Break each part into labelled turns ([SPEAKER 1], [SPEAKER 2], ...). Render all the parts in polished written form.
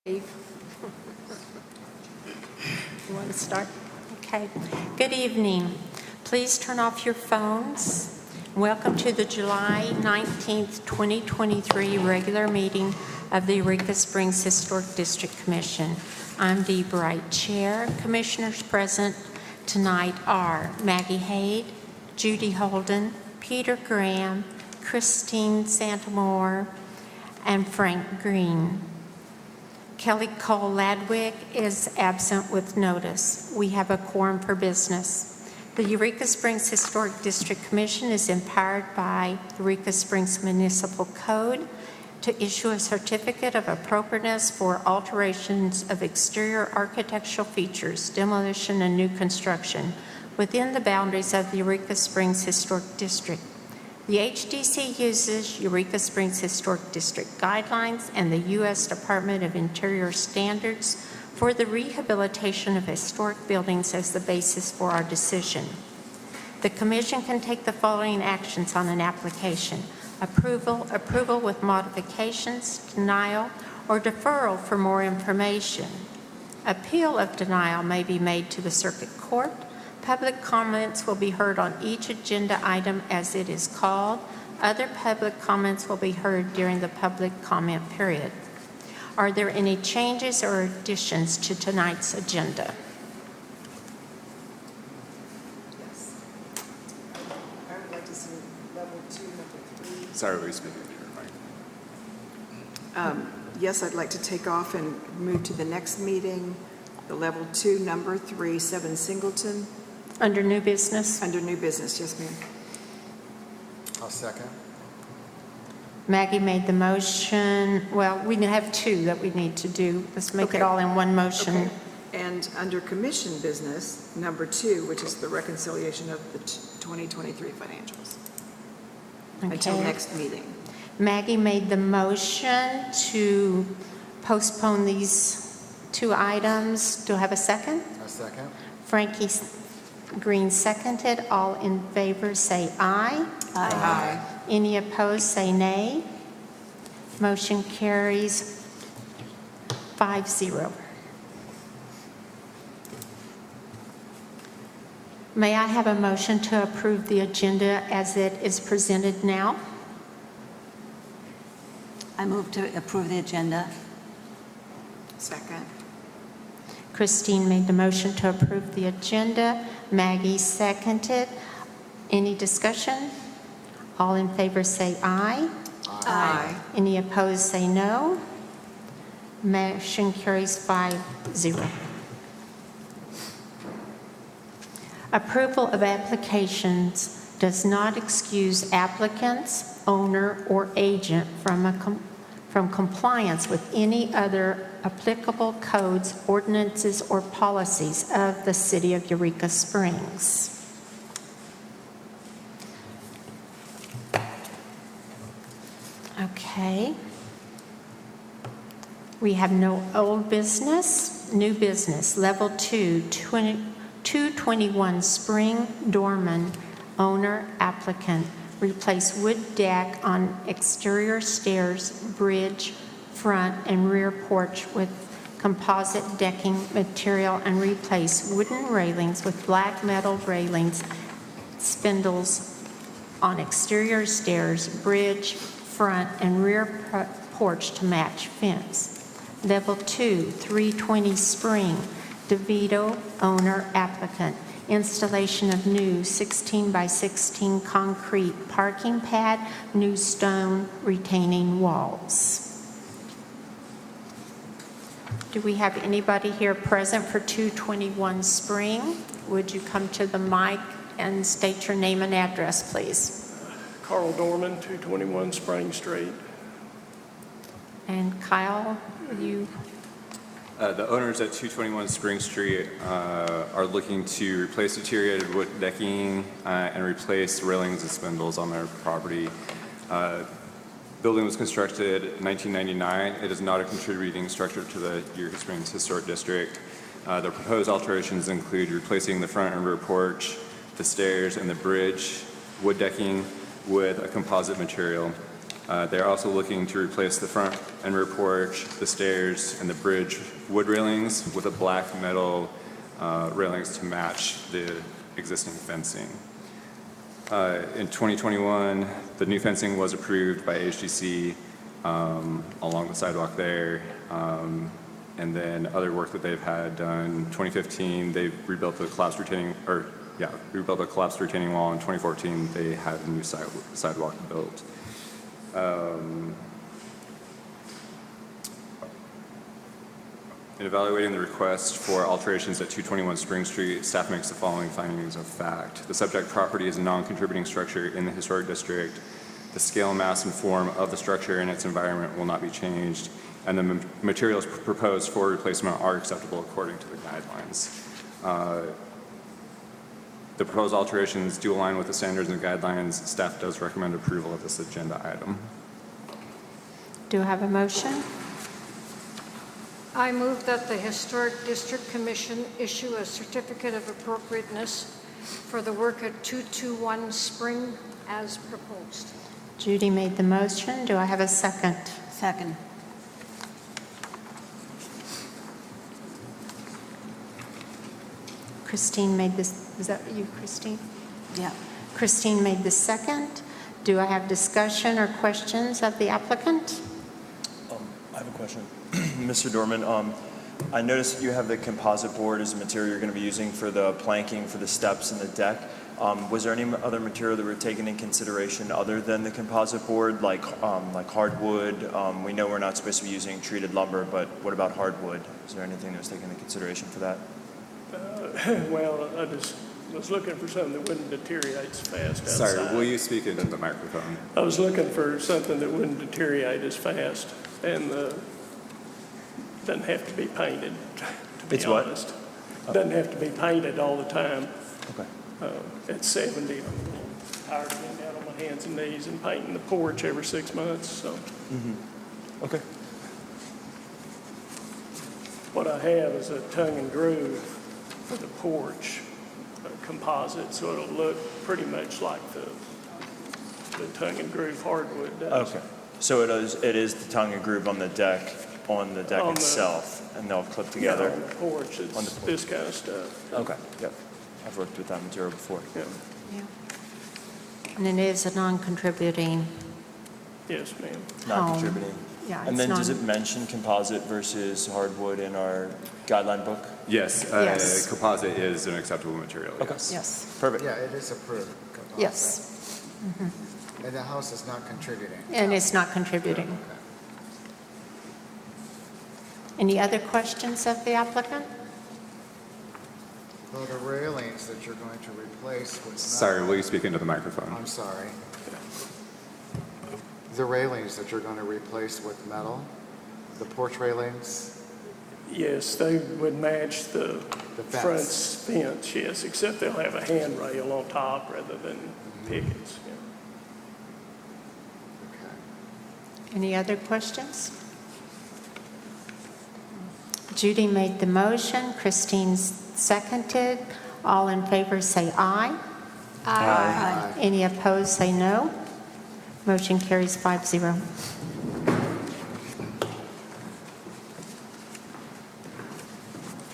[SPEAKER 1] You want to start? Okay. Good evening. Please turn off your phones. Welcome to the July 19th, 2023 regular meeting of the Eureka Springs Historic District Commission. I'm Dee Bright, Chair. Commissioners present tonight are Maggie Haid, Judy Holden, Peter Graham, Christine Santamore, and Frank Green. Kelly Cole Ladwig is absent with notice. We have a quorum for business. The Eureka Springs Historic District Commission is empowered by Eureka Springs Municipal Code to issue a certificate of appropriateness for alterations of exterior architectural features, demolition, and new construction within the boundaries of the Eureka Springs Historic District. The HDC uses Eureka Springs Historic District guidelines and the U.S. Department of Interior standards for the rehabilitation of historic buildings as the basis for our decision. The Commission can take the following actions on an application: approval with modifications, denial, or deferral for more information. Appeal of denial may be made to the Circuit Court. Public comments will be heard on each agenda item as it is called. Other public comments will be heard during the public comment period. Are there any changes or additions to tonight's agenda?
[SPEAKER 2] Yes. I would like to see level 2, number 3.
[SPEAKER 3] Sorry, we're speaking here, Mike.
[SPEAKER 2] Yes, I'd like to take off and move to the next meeting, the level 2, number 3, 7 Singleton.
[SPEAKER 1] Under new business?
[SPEAKER 2] Under new business, yes, ma'am.
[SPEAKER 3] I'll second.
[SPEAKER 1] Maggie made the motion. Well, we have two that we need to do. Let's make it
[SPEAKER 2] Okay.
[SPEAKER 1] all in one motion.
[SPEAKER 2] Okay. And under commission business, number 2, which is the reconciliation of the 2023 financials. Until
[SPEAKER 1] Okay.
[SPEAKER 2] next meeting.
[SPEAKER 1] Maggie made the motion to postpone these two items. Do I have a second?
[SPEAKER 3] A second.
[SPEAKER 1] Frankie Green seconded. All in favor say aye.
[SPEAKER 2] Aye.
[SPEAKER 1] Any opposed say nay. Motion carries 5-0. May I have a motion to approve the agenda as it is presented now?
[SPEAKER 4] I move to approve the agenda.
[SPEAKER 2] Second.
[SPEAKER 1] Christine made the motion to approve the agenda. Maggie seconded. Any discussion? All in favor say aye.
[SPEAKER 2] Aye.
[SPEAKER 1] Any opposed say no. Motion carries 5-0. Approval of applications does not excuse applicants, owner, or agent from compliance with any other applicable codes, ordinances, or policies of the City of Eureka Springs. Okay. We have no old business, new business. Level 2, 221 Spring Dorman, owner, applicant. Replace wood deck on exterior stairs, bridge, front, and rear porch with composite decking material and replace wooden railings with black metal railings, spindles on exterior stairs, bridge, front, and rear porch to match fence. Level 2, 320 Spring, DeVito, owner, applicant. Installation of new 16 by 16 concrete parking pad, new stone retaining walls. Do we have anybody here present for 221 Spring? Would you come to the mic and state your name and address, please?
[SPEAKER 5] Carl Dorman, 221 Spring Street.
[SPEAKER 1] And Kyle, you?
[SPEAKER 3] The owners at 221 Spring Street are looking to replace deteriorated wood decking and replace railings and spindles on their property. Building was constructed in 1999. It is not a contributing structure to the Eureka Springs Historic District. The proposed alterations include replacing the front and rear porch, the stairs, and the bridge, wood decking with a composite material. They're also looking to replace the front and rear porch, the stairs, and the bridge wood railings with a black metal railings to match the existing fencing. In 2021, the new fencing was approved by HDC along the sidewalk there. And then other work that they've had done, 2015, they rebuilt the collapsed retaining wall. In 2014, they had a new sidewalk built. In evaluating the request for alterations at 221 Spring Street, staff makes the following findings of fact. The subject property is a non-contributing structure in the historic district. The scale, mass, and form of the structure and its environment will not be changed, and the materials proposed for replacement are acceptable according to the guidelines. The proposed alterations do align with the standards and guidelines. Staff does recommend approval of this agenda item.
[SPEAKER 1] Do I have a motion?
[SPEAKER 6] I move that the Historic District Commission issue a certificate of appropriateness for the work at 221 Spring as proposed.
[SPEAKER 1] Judy made the motion. Do I have a second?
[SPEAKER 4] Second.
[SPEAKER 1] Christine made this. Is that you, Christine?
[SPEAKER 4] Yeah.
[SPEAKER 1] Christine made the second. Do I have discussion or questions of the applicant?
[SPEAKER 7] I have a question. Mr. Dorman, I noticed you have the composite board as a material you're going to be using for the planking, for the steps and the deck. Was there any other material that were taken in consideration other than the composite board, like hardwood? We know we're not supposed to be using treated lumber, but what about hardwood? Is there anything that was taken into consideration for that?
[SPEAKER 5] Well, I just was looking for something that wouldn't deteriorate as fast outside.
[SPEAKER 3] Sorry, will you speak into the microphone?
[SPEAKER 5] I was looking for something that wouldn't deteriorate as fast and doesn't have to be painted, to be
[SPEAKER 7] It's what?
[SPEAKER 5] honest. Doesn't have to be painted all the time.
[SPEAKER 7] Okay.
[SPEAKER 5] At 70, I'm tired of being down on my hands and knees and painting the porch every 6 months, so.
[SPEAKER 7] Okay.
[SPEAKER 5] What I have is a tongue and groove for the porch, composite, so it'll look pretty much like the tongue and groove hardwood does.
[SPEAKER 7] Okay. So it is the tongue and groove on the deck
[SPEAKER 5] On the-
[SPEAKER 7] itself, and they'll clip
[SPEAKER 5] Yeah,
[SPEAKER 7] together?
[SPEAKER 5] on the porch,
[SPEAKER 7] On the
[SPEAKER 5] it's
[SPEAKER 7] porch.
[SPEAKER 5] this kind of stuff.
[SPEAKER 7] Okay, yep. I've worked with that material before.
[SPEAKER 5] Yeah.
[SPEAKER 1] Yeah. And it is a non-contributing
[SPEAKER 5] Yes, ma'am.
[SPEAKER 7] Not contributing.
[SPEAKER 1] Yeah,
[SPEAKER 7] And
[SPEAKER 1] it's
[SPEAKER 7] then does
[SPEAKER 1] non-
[SPEAKER 7] it mention composite versus hardwood in our guideline book?
[SPEAKER 3] Yes,
[SPEAKER 1] Yes.
[SPEAKER 3] composite is an acceptable material.
[SPEAKER 7] Okay.
[SPEAKER 3] Yes.
[SPEAKER 1] Yes,
[SPEAKER 7] Perfect.
[SPEAKER 8] Yeah, it is approved. composite.
[SPEAKER 1] yes.
[SPEAKER 8] And the house is not contributing.
[SPEAKER 1] And it's not contributing.
[SPEAKER 8] Okay.
[SPEAKER 1] Any other questions of the applicant?
[SPEAKER 8] Well, the railings that you're going to replace with metal.
[SPEAKER 3] Sorry, will you speak into the microphone?
[SPEAKER 8] I'm sorry. The railings that you're going to replace with metal, the porch railings,
[SPEAKER 5] Yes, they would match the
[SPEAKER 8] fence.
[SPEAKER 5] front's fence, yes, except they'll have a handrail on top rather than pickets. Yeah.
[SPEAKER 8] okay.
[SPEAKER 1] Any other questions? Judy made the motion, Christine seconded. All in favor say aye.
[SPEAKER 8] Aye.
[SPEAKER 1] Any opposed say no. Motion carries 5-0.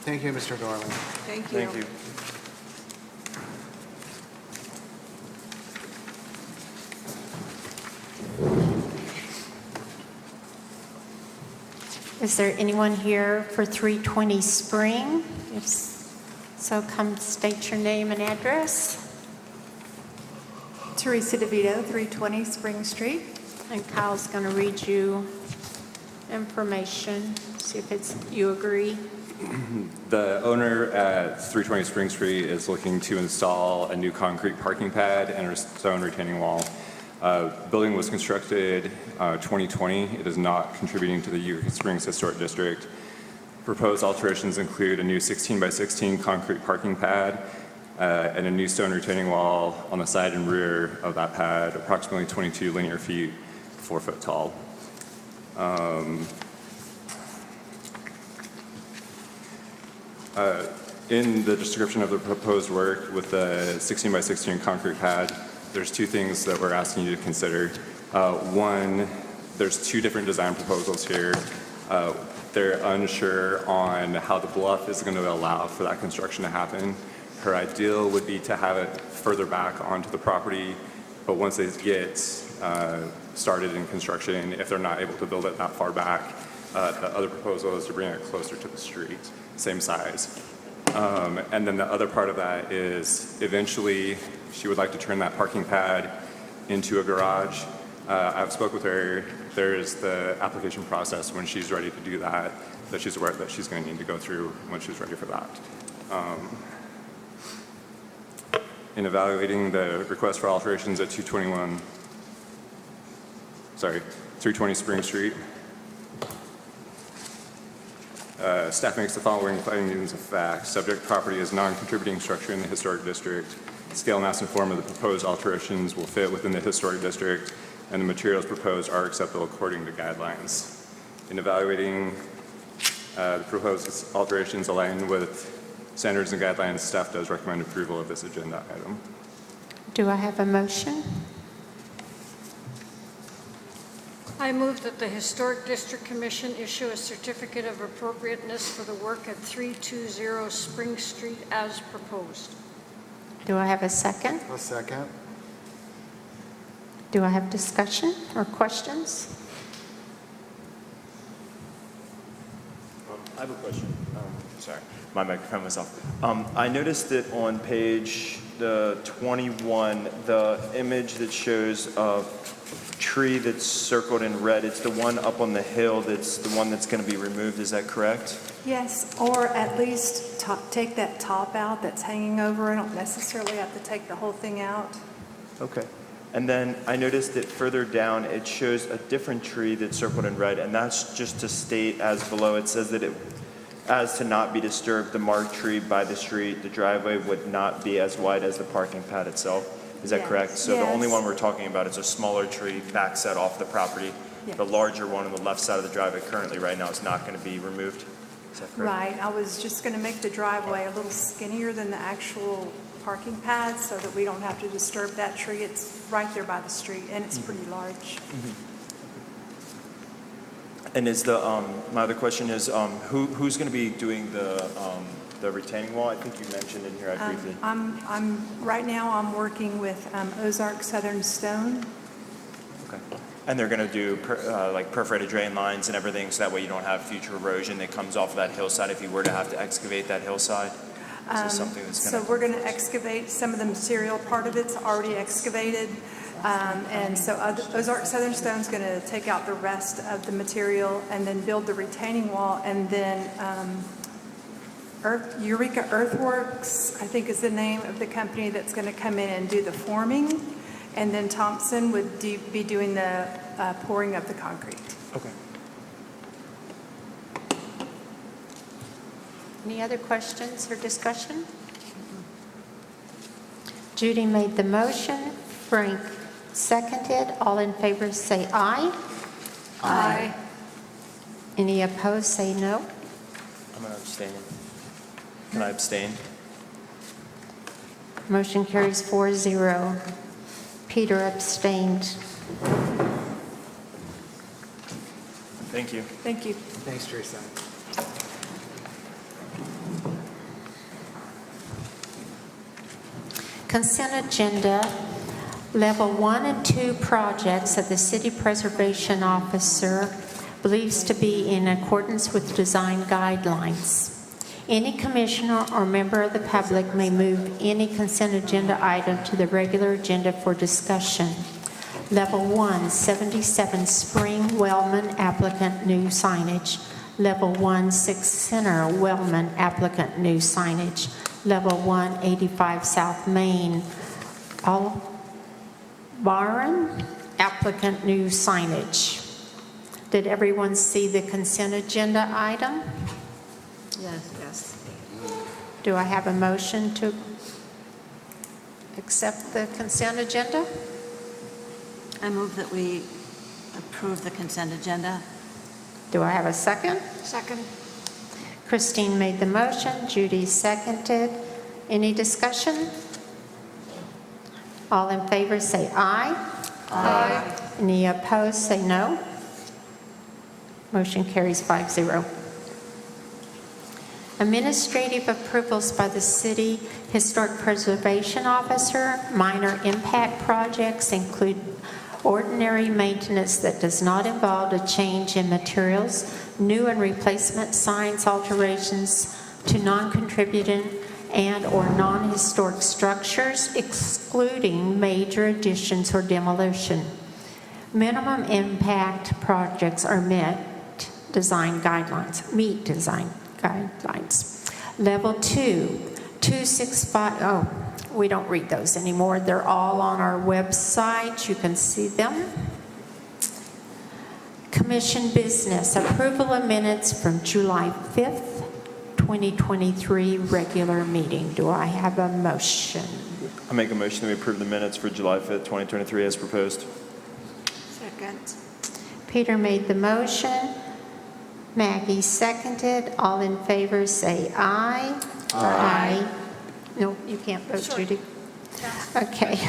[SPEAKER 8] Thank you, Mr. Dorman.
[SPEAKER 2] Thank you.
[SPEAKER 7] Thank you.
[SPEAKER 1] Is there anyone here for 320 Spring? If so, come state your name and address.
[SPEAKER 9] Teresa DeVito, 320 Spring Street.
[SPEAKER 1] And Kyle's going to read you information, see if you agree.
[SPEAKER 3] The owner at 320 Spring Street is looking to install a new concrete parking pad and a stone retaining wall. Building was constructed 2020. It is not contributing to the Eureka Springs Historic District. Proposed alterations include a new 16 by 16 concrete parking pad and a new stone retaining wall on the side and rear of that pad, approximately 22 linear feet, 4 foot tall. In the description of the proposed work with the 16 by 16 concrete pad, there's two things that we're asking you to consider. One, there's two different design proposals here. They're unsure on how the bluff is going to allow for that construction to happen. Her ideal would be to have it further back onto the property, but once they get started in construction, if they're not able to build it that far back, the other proposal is to bring it closer to the street, same size. And then the other part of that is eventually she would like to turn that parking pad into a garage. I've spoke with her. There's the application process when she's ready to do that she's aware that she's going to need to go through when she's ready for that. In evaluating the request for alterations at 320 Spring Street, staff makes the following findings of fact. Subject property is non-contributing structure in the historic district. Scale, mass, and form of the proposed alterations will fit within the historic district, and the materials proposed are acceptable according to guidelines. In evaluating the proposed alterations aligned with standards and guidelines, staff does recommend approval of this agenda item.
[SPEAKER 1] Do I have a motion?
[SPEAKER 6] I move that the Historic District Commission issue a certificate of appropriateness for the work at 320 Spring Street as proposed.
[SPEAKER 1] Do I have a second?
[SPEAKER 8] A second.
[SPEAKER 1] Do I have discussion or questions?
[SPEAKER 7] I have a question. Sorry, my microphone was off. I noticed that on page 21, the image that shows a tree that's circled in red, it's the one up on the hill that's the one that's going to be removed. Is that correct?
[SPEAKER 9] Yes, or at least take that top out that's hanging over. I don't necessarily have to take the whole thing out.
[SPEAKER 7] Okay. And then I noticed that further down, it shows a different tree that's circled in red, and that's just to state as below. It says that as to not be disturbed, the marked tree by the street, the driveway would not be as wide as the parking pad itself. Is that
[SPEAKER 9] Yes.
[SPEAKER 7] correct? So the only
[SPEAKER 9] Yes.
[SPEAKER 7] one we're talking about is a smaller tree back set off the property.
[SPEAKER 9] Yeah.
[SPEAKER 7] The larger one on the left side of the driveway currently right now is not going to be removed. Is that correct?
[SPEAKER 9] Right, I was just going to make the driveway a little skinnier than the actual parking pad so that we don't have to disturb that tree. It's right there by the street, and it's pretty large.
[SPEAKER 7] And is my other question is, who's going to be doing the retaining wall? I think you mentioned in here, I briefly.
[SPEAKER 9] Right now, I'm working with Ozark Southern Stone.
[SPEAKER 7] Okay. And they're going to do like perforated drain lines and everything, so that way you don't have future erosion that comes off of that hillside if you were to have to excavate that hillside? Is this something that's
[SPEAKER 9] So
[SPEAKER 7] going to...
[SPEAKER 9] we're going to excavate some of the material. Part of it's already excavated. And so Ozark Southern Stone's going to take out the rest of the material and then build the retaining wall. And then Eureka Earthworks, I think is the name of the company that's going to come in and do the forming. And then Thompson would be doing the pouring of the concrete.
[SPEAKER 7] Okay.
[SPEAKER 1] Any other questions or discussion? Judy made the motion. Frank seconded. All in favor say aye.
[SPEAKER 9] Aye.
[SPEAKER 1] Any opposed say no.
[SPEAKER 7] I'm going to abstain. Can I abstain?
[SPEAKER 1] Motion carries 4-0. Peter abstained.
[SPEAKER 7] Thank you.
[SPEAKER 9] Thank you.
[SPEAKER 8] Thanks, Teresa.
[SPEAKER 1] Consent agenda, level 1 and 2 projects that the city preservation officer believes to be in accordance with design guidelines. Any commissioner or member of the public may move any consent agenda item to the regular agenda for discussion. Level 1, 77 Spring Wellman applicant new signage. Level 1, 6 Center Wellman applicant new signage. Level 1, 85 South Main Albaran applicant new signage. Did everyone see the consent agenda item?
[SPEAKER 4] Yes.
[SPEAKER 2] Yes.
[SPEAKER 1] Do I have a motion to accept the consent agenda?
[SPEAKER 4] I move that we approve the consent agenda.
[SPEAKER 1] Do I have a second?
[SPEAKER 6] Second.
[SPEAKER 1] Christine made the motion, Judy seconded. Any discussion? All in favor say aye.
[SPEAKER 6] Aye.
[SPEAKER 1] Any opposed, say no. Motion carries 5-0. Administrative approvals by the City Historic Preservation Officer. Minor impact projects include ordinary maintenance that does not involve a change in materials, new and replacement signs, alterations to non-contributing and/or non-historic structures, excluding major additions or demolition. Minimum impact projects are meet design guidelines. Level 2, 265, we don't read those anymore. They're all on our website. You can see them. Commission business, approval of minutes from July 5th, 2023 regular meeting. Do I have a motion?
[SPEAKER 7] I make a motion that we approve the minutes for July 5th, 2023 as proposed.
[SPEAKER 4] Second.
[SPEAKER 1] Peter made the motion. Maggie seconded. All in favor say aye. Aye. No, you can't vote,
[SPEAKER 6] Sorry.
[SPEAKER 1] Judy. Okay.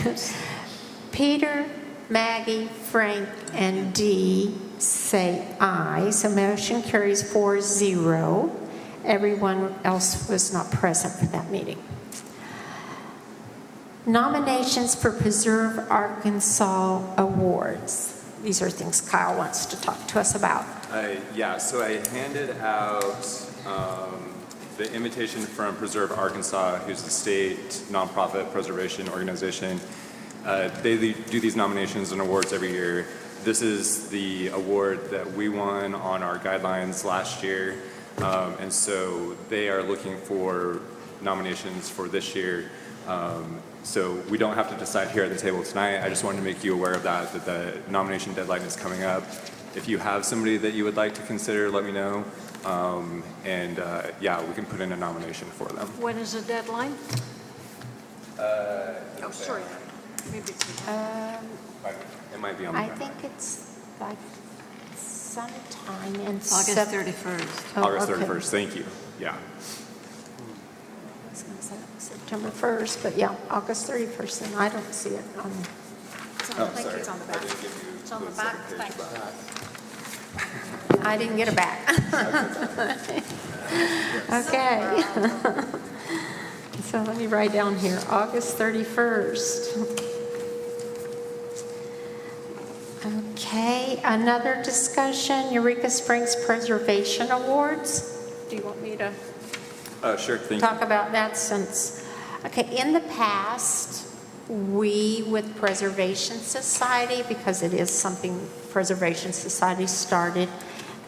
[SPEAKER 1] Peter, Maggie, Frank, and Dee say aye. So motion carries 4-0. Everyone else was not present for that meeting. Nominations for Preserve Arkansas Awards. These are things Kyle wants to talk to us about.
[SPEAKER 3] Yeah, so I handed out the invitation from Preserve Arkansas, who's the state nonprofit preservation organization. They do these nominations and awards every year. This is the award that we won on our guidelines last year. And so they are looking for nominations for this year. So we don't have to decide here at the table tonight. I just wanted to make you aware of that the nomination deadline is coming up. If you have somebody that you would like to consider, let me know. Yeah, we can put in a nomination for them.
[SPEAKER 6] When is the deadline? Oh, sorry. Maybe it's
[SPEAKER 3] It might be on the
[SPEAKER 1] I
[SPEAKER 3] deadline.
[SPEAKER 1] think it's like sometime in
[SPEAKER 4] August 31st.
[SPEAKER 3] August
[SPEAKER 1] okay.
[SPEAKER 3] 31st, thank you. Yeah.
[SPEAKER 1] I was going to say September 1st, but yeah, August 31st, and I don't see it on.
[SPEAKER 3] Oh, sorry.
[SPEAKER 2] it's on the back.
[SPEAKER 3] I didn't give you
[SPEAKER 6] It's on the
[SPEAKER 3] the
[SPEAKER 6] back,
[SPEAKER 3] second page
[SPEAKER 6] thanks.
[SPEAKER 3] back.
[SPEAKER 1] I didn't get it back. Okay. So let me write down here, August 31st. Okay, another discussion, Eureka Springs Preservation Awards. Do you want me to
[SPEAKER 3] Sure, thank you.
[SPEAKER 1] talk about that since, okay, in the past, we with Preservation Society, because it is something Preservation Society started,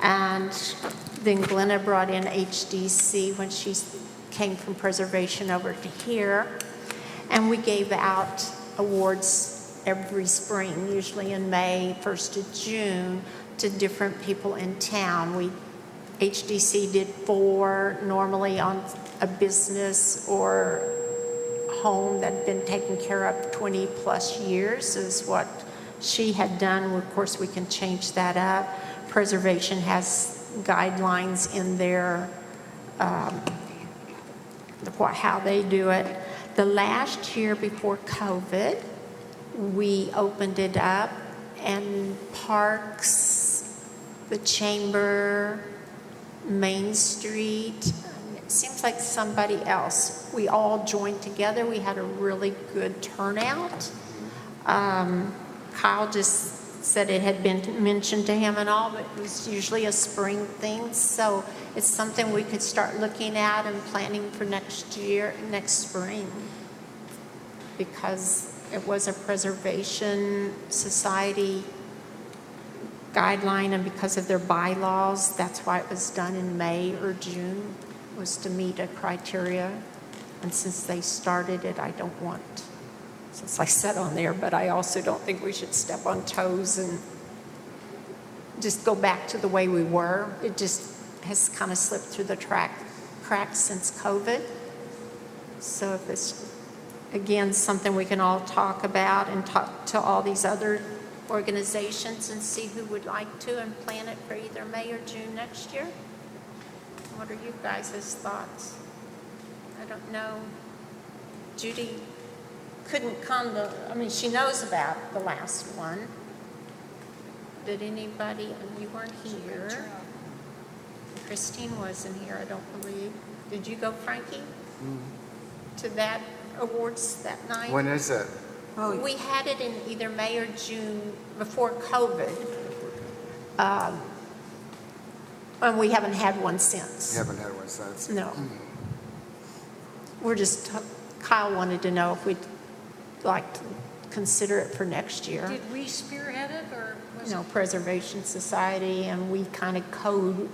[SPEAKER 1] and then Glenna brought in HDC when she came from Preservation over to here, and we gave out awards every spring, usually in May, 1st of June, to different people in town. HDC did 4 normally on a business or home that had been taken care of 20 plus years is what she had done. Of course, we can change that up. Preservation has guidelines in their, how they do it. The last year before COVID, we opened it up, and parks, the chamber, Main Street, it seems like somebody else. We all joined together. We had a really good turnout. Kyle just said it had been mentioned to him and all, but it was usually a spring thing. So it's something we could start looking at and planning for next year, next spring. Because it was a Preservation Society guideline, and because of their bylaws, that's why it was done in May or June, was to meet a criteria. And since they started it, I don't want, since I said on there, but I also don't think we should step on toes and just go back to the way we were. It just has kind of slipped through the cracks since COVID. So if it's, again, something we can all talk about and talk to all these other organizations and see who would like to and plan it for either May or June next year. What are you guys' thoughts? I don't know. Judy couldn't come to, I mean, she knows about the last one. Did anybody, and you weren't here. Christine wasn't here, I don't believe. Did you go, Frankie? To that awards that night?
[SPEAKER 8] When is it?
[SPEAKER 1] We had it in either May or June before COVID. And we haven't had one since.
[SPEAKER 8] You haven't had one since?
[SPEAKER 1] No. We're just, Kyle wanted to know if we'd like to consider it for next year.
[SPEAKER 6] Did we spearhead it, or was
[SPEAKER 1] You know,
[SPEAKER 6] it?
[SPEAKER 1] Preservation Society, and we kind of code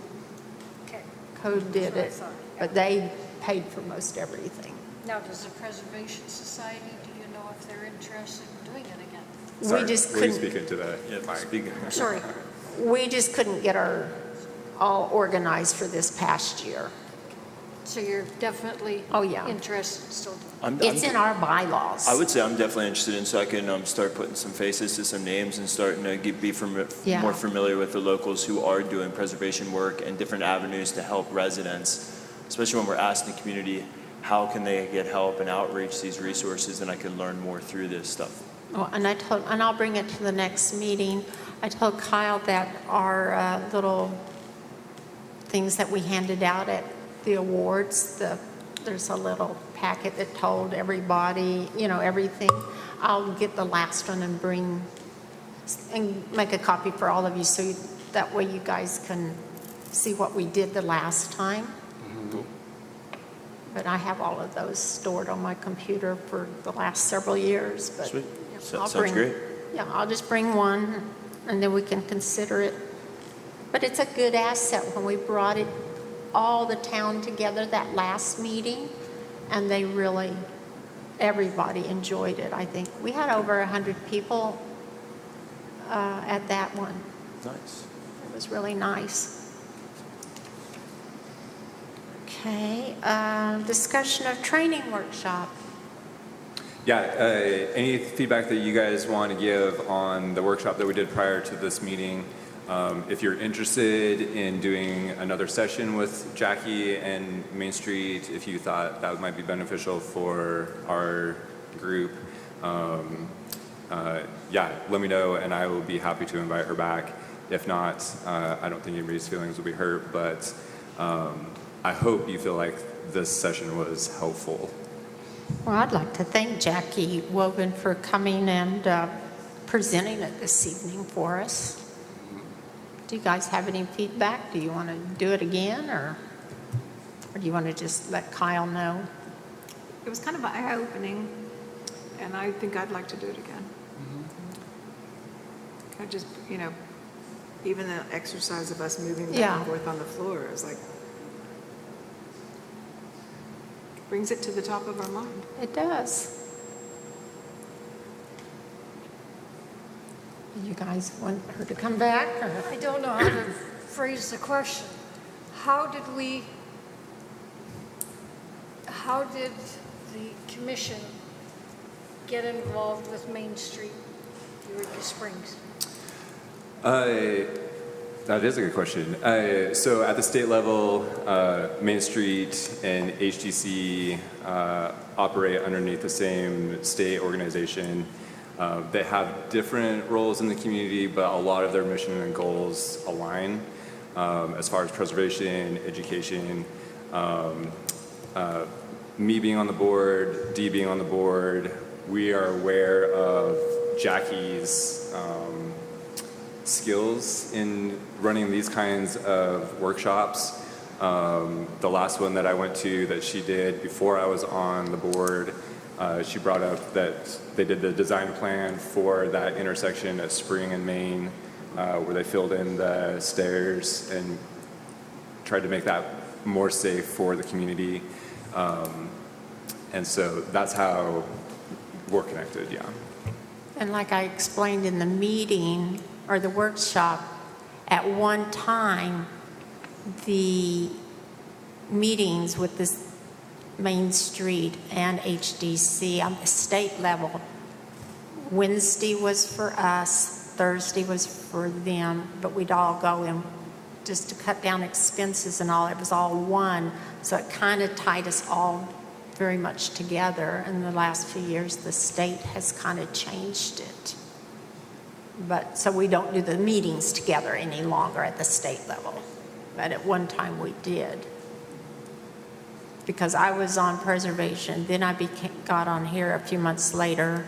[SPEAKER 6] Okay.
[SPEAKER 1] did
[SPEAKER 6] That's what I
[SPEAKER 1] it,
[SPEAKER 6] thought, yeah.
[SPEAKER 1] but they paid for most everything.
[SPEAKER 6] Now, does the Preservation Society, do you know if they're interested in doing it again?
[SPEAKER 3] Sorry,
[SPEAKER 1] We just
[SPEAKER 3] will you
[SPEAKER 1] couldn't,
[SPEAKER 3] speak into that?
[SPEAKER 7] Yeah,
[SPEAKER 3] Mike?
[SPEAKER 7] speaking.
[SPEAKER 6] Sorry.
[SPEAKER 1] we just couldn't get our, all organized for this past year.
[SPEAKER 6] So you're definitely
[SPEAKER 1] Oh, yeah.
[SPEAKER 6] interested still?
[SPEAKER 1] It's in our bylaws.
[SPEAKER 7] I would say I'm definitely interested in, so I can start putting some faces to some names and starting to
[SPEAKER 1] Yeah.
[SPEAKER 7] more familiar with the locals who are doing preservation work and different avenues to help residents, especially when we're asking the community, how can they get help and outreach these resources, and I can learn more through this stuff.
[SPEAKER 1] Well, and and I'll bring it to the next meeting. I told Kyle that our little things that we handed out at the awards, there's a little packet that told everybody, you know, everything. I'll get the last one and make a copy for all of you, so that way you guys can see what we did the last time. But I have all of those stored on my computer for the last several years, but.
[SPEAKER 7] Sweet.
[SPEAKER 1] I'll
[SPEAKER 7] Sounds
[SPEAKER 1] bring-
[SPEAKER 7] great.
[SPEAKER 1] Yeah, I'll just bring one, and then we can consider it. But it's a good asset when we brought it, all the town together that last meeting, and they really, everybody enjoyed it, I think. We had over 100 people at that one.
[SPEAKER 7] Nice.
[SPEAKER 1] It was really nice. Okay, discussion of training workshop.
[SPEAKER 3] Yeah, any feedback that you guys want to give on the workshop that we did prior to this meeting? If you're interested in doing another session with Jackie and Main Street, if you thought that might be beneficial for our group, yeah, let me know and I will be happy to invite her back. If not, I don't think anybody's feelings will be hurt, but I hope you feel like this session was helpful.
[SPEAKER 1] Well, I'd like to thank Jackie Wogan for coming and presenting it this evening for us. Do you guys have any feedback? Do you want to do it again, or do you want to just let Kyle know?
[SPEAKER 2] It was kind of eye-opening, and I think I'd like to do it again. I just, you know, even the exercise of us moving back
[SPEAKER 1] Yeah.
[SPEAKER 2] and forth on the floor is like, brings it to the top of our mind.
[SPEAKER 1] It does. You guys want her to come back, or?
[SPEAKER 6] I don't know how to phrase the question. How did the commission get involved with Main Street, Eureka Springs?
[SPEAKER 3] That is a good question. So at the state level, Main Street and HDC operate underneath the same state organization. They have different roles in the community, but a lot of their mission and goals align as far as preservation, education. Me being on the board, Dee being on the board, we are aware of Jackie's skills in running these kinds of workshops. The last one that I went to that she did before I was on the board, she brought up that they did the design plan for that intersection at Spring and Main, where they filled in the stairs and tried to make that more safe for the community. And so that's how we're connected, yeah.
[SPEAKER 1] And like I explained in the meeting or the workshop, at one time, the meetings with this Main Street and HDC on the state level, Wednesday was for us, Thursday was for them, but we'd all go in just to cut down expenses and all. It was all one, so it kind of tied us all very much together. In the last few years, the state has kind of changed it. But, so we don't do the meetings together any longer at the state level. But at one time we did. Because I was on preservation, then I got on here a few months later,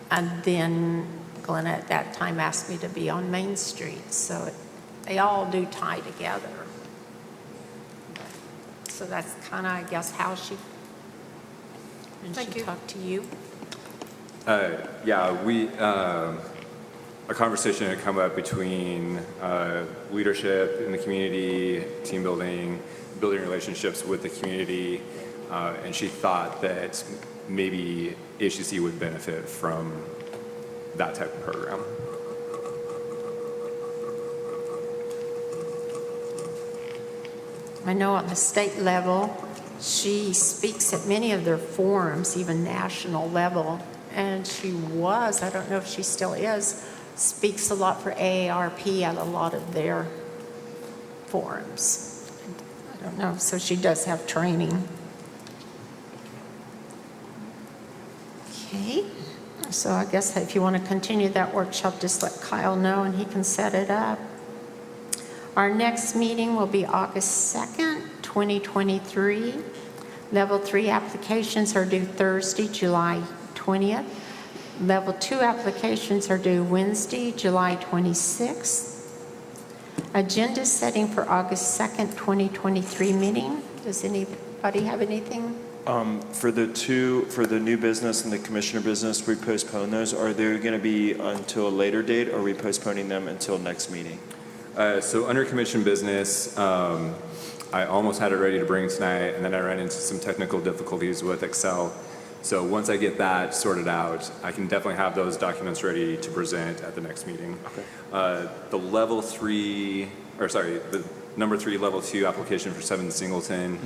[SPEAKER 1] and then Glenna at that time asked me to be on Main Street, so they all do tie together. So that's kind of, I guess, how she, and
[SPEAKER 6] Thank
[SPEAKER 1] she
[SPEAKER 6] you.
[SPEAKER 1] talked to you.
[SPEAKER 3] Yeah, a conversation had come up between leadership in the community, team building, building relationships with the community, and she thought that maybe HDC would benefit from that type of program.
[SPEAKER 1] I know on the state level, she speaks at many of their forums, even national level, and she was, I don't know if she still is, speaks a lot for AARP at a lot of their forums. I don't know, so she does have training. Okay, so I guess if you want to continue that workshop, just let Kyle know and he can set it up. Our next meeting will be August 2nd, 2023. Level 3 applications are due Thursday, July 20th. Level 2 applications are due Wednesday, July 26th. Agenda setting for August 2nd, 2023 meeting. Does anybody have anything?
[SPEAKER 7] For the new business and the commissioner business, we postpone those. Are they going to be until a later date, or are we postponing them until next meeting?
[SPEAKER 3] So under commission business, I almost had it ready to bring tonight, and then I ran into some technical difficulties with Excel. So once I get that sorted out, I can definitely have those documents ready to present at the next meeting.
[SPEAKER 7] Okay.
[SPEAKER 3] The number 3, level 2 application for 7 Singleton,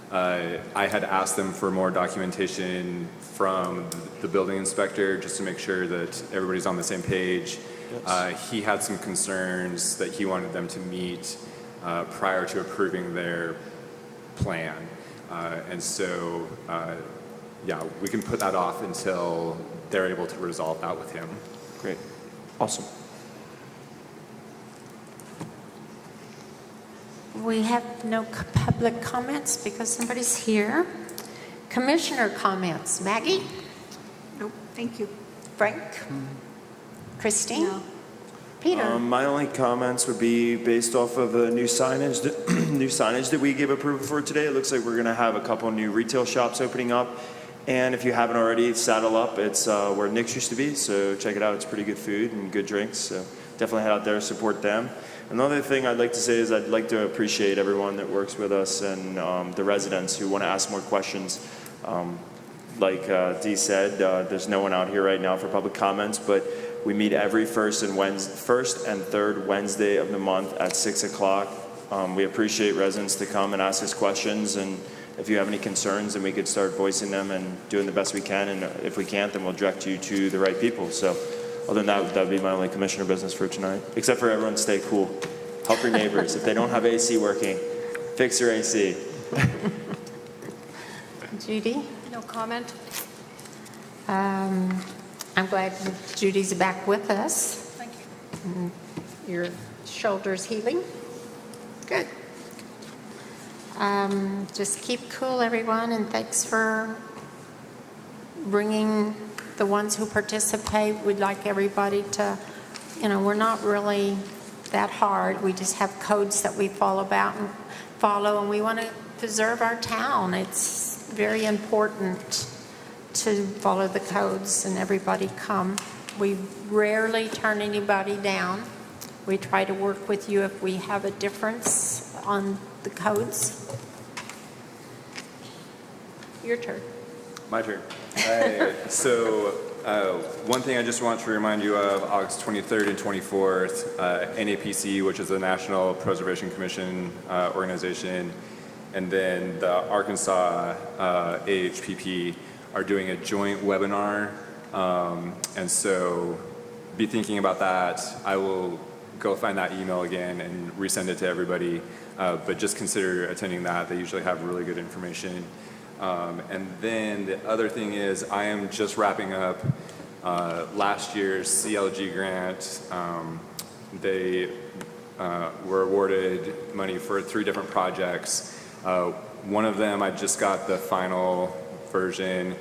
[SPEAKER 3] I had asked them for more documentation from the building inspector just to make sure that everybody's on the same page.
[SPEAKER 7] Yes.
[SPEAKER 3] He had some concerns that he wanted them to meet prior to approving their plan. And so, yeah, we can put that off until they're able to resolve that with him.
[SPEAKER 7] Great. Awesome.
[SPEAKER 1] We have no public comments because somebody's here. Commissioner comments. Maggie?
[SPEAKER 9] Nope, thank you.
[SPEAKER 1] Frank? Christine?
[SPEAKER 4] No.
[SPEAKER 1] Peter?
[SPEAKER 7] My only comments would be based off of a new signage that we gave approval for today. It looks like we're going to have a couple new retail shops opening up. And if you haven't already, Saddle Up. It's where Nick's used to be, so check it out. It's pretty good food and good drinks, so definitely head out there, support them. Another thing I'd like to say is I'd like to appreciate everyone that works with us and the residents who want to ask more questions. Like Dee said, there's no one out here right now for public comments, but we meet every first and third Wednesday of the month at 6 o'clock. We appreciate residents to come and ask us questions, and if you have any concerns, then we could start voicing them and doing the best we can, and if we can't, then we'll direct you to the right people. So other than that would be my only commissioner business for tonight, except for everyone stay cool. Help your neighbors. If they don't have AC working, fix your AC.
[SPEAKER 1] Judy?
[SPEAKER 6] No comment?
[SPEAKER 1] I'm glad Judy's back with us.
[SPEAKER 6] Thank you.
[SPEAKER 1] Your shoulder's healing? Good. Just keep cool, everyone, and thanks for bringing the ones who participate. We'd like everybody to, we're not really that hard. We just have codes that we follow, and we want to preserve our town. It's very important to follow the codes and everybody come. We rarely turn anybody down. We try to work with you if we have a difference on the codes. Your turn.
[SPEAKER 3] My turn. So one thing I just want to remind you of, August 23rd and 24th, NAPC, which is the National Preservation Commission organization, and then the Arkansas AHPP are doing a joint webinar. And so be thinking about that. I will go find that email again and resend it to everybody. But just consider attending that. They usually have really good information. And then the other thing is I am just wrapping up Last year's CLG grant, they were awarded money for 3 different projects. One of them, I just got the final version,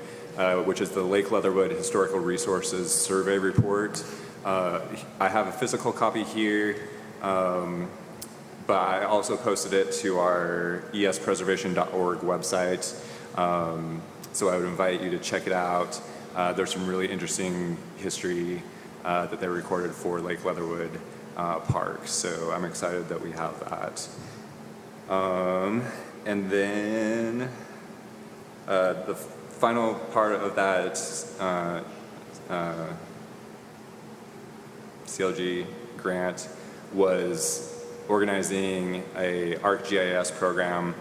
[SPEAKER 3] which is the Lake Leatherwood Historical Resources Survey Report. I have a physical copy here, but I also posted it to our espreservation.org website. So I would invite you to check it out. There's some really interesting history that they recorded for Lake Leatherwood Park. So I'm excited that we have that. And then the final part of that CLG grant was organizing a ArcGIS program.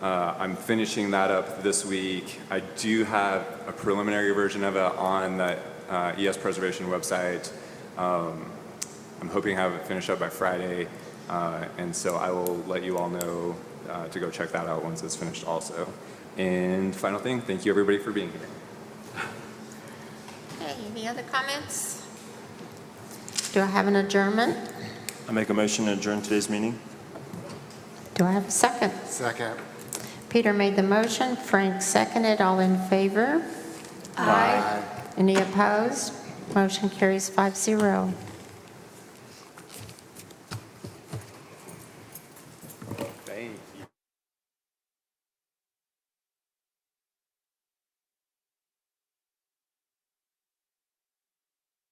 [SPEAKER 3] I'm finishing that up this week. I do have a preliminary version of it on the ES Preservation website. I'm hoping to have it finished up by Friday, and so I will let you all know to go check that out once it's finished also. And final thing, thank you everybody for being here.
[SPEAKER 1] Okay, any other comments? Do I have an adjournment?
[SPEAKER 7] I make a motion to adjourn today's meeting.
[SPEAKER 1] Do I have a second?
[SPEAKER 8] Second.
[SPEAKER 1] Peter made the motion, Frank seconded, all in favor?
[SPEAKER 8] Aye.
[SPEAKER 1] Any opposed? Motion carries 5-0.